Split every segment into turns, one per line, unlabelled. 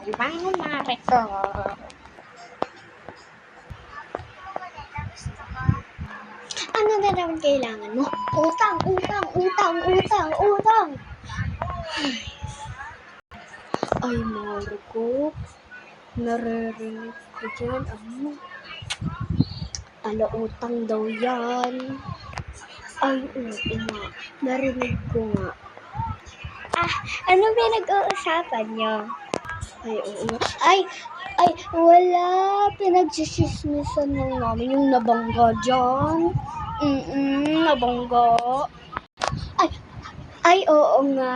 ibang mare ko. Ano na naman kailangan mo? Utang. Ay, Marco. Naririnig ko dyan. Ano? Utang daw yan. Ay, oo nga. Narinig ko nga. Ano pinag-uusapan niyo? Ay, oo nga. Ay, wala. Pinagsisismisan lang namin yung nabangga dyan. Nabangga. Ay, oo nga.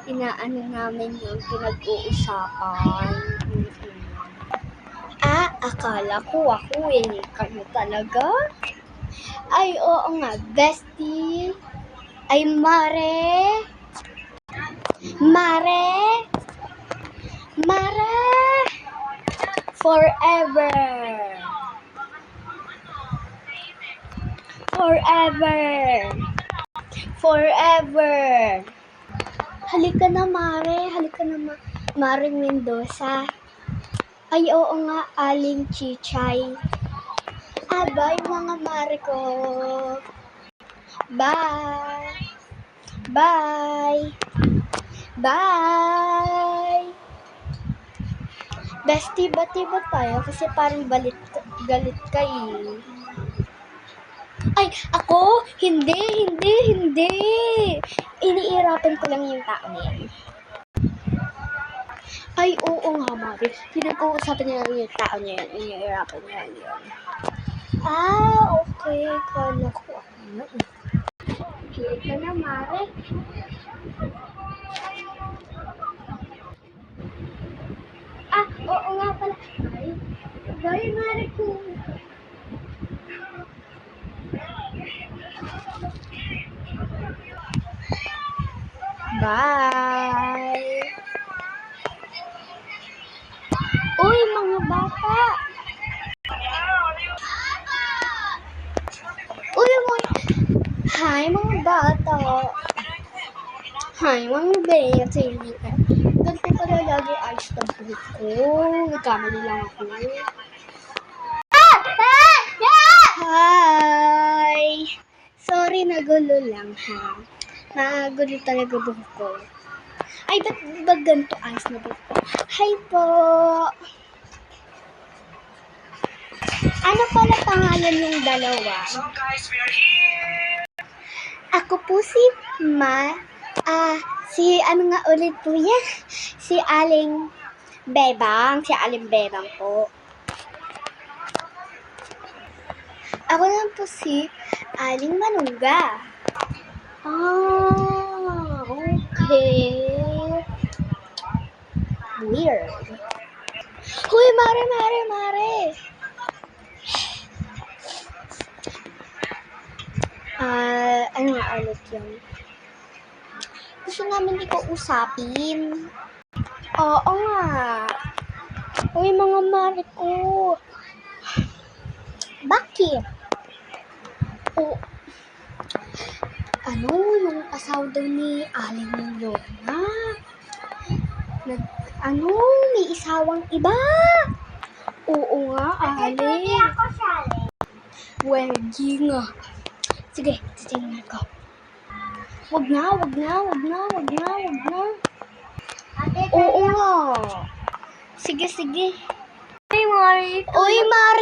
Inaano namin yung pinag-uusapan. Akala ko ako eh. Kayo talaga? Ay, oo nga. Bestie. Ay, Mare. Forever. Halika na, Mare. Mare Mendoza. Ay, oo nga, Aling Chichay. Bye, mga Mare ko. Bye. Bestie, bati ba tayo? Kasi parang galit ka eh. Ay, ako? Hindi. Iniirapan ko lang yung tao niyan. Ay, oo nga, Mari. Pinag-uusapan niya lang yung tao niya yan. Iniirapan niya yun. Okay. Kala ko ako na. Kilit ka na, Mari. Oo nga pala. Bye, Mari ko. Bye! Uy, mga bata! Hi, mga bata! Hi, mga bata! Ganito pala lagi ayos na buhok ko. Nagkamali lang ako. Hi! Sorry, nagulo lang ha. Nagulo talaga buhok ko. Ay, ba't ganito ayos na buhok ko? Hi po! Ano pala pangalan yung dalawa? So guys, we are here! Ako po si ano nga ulit po yan? Si Aling Bebang po. Ako lang po si Aling Manungga. Okay. Weird. Huy, Mare! Ano nga ulit yun? Gusto namin ikaw usapin. Oo nga. Uy, mga Mare ko. Bakit? Yung asawa daw ni Aling Lorna. May isawang iba. Oo nga, Aling. Wedi nga. Sige, titingnan ko. Wag na. Oo nga. Sige. Uy, Mare.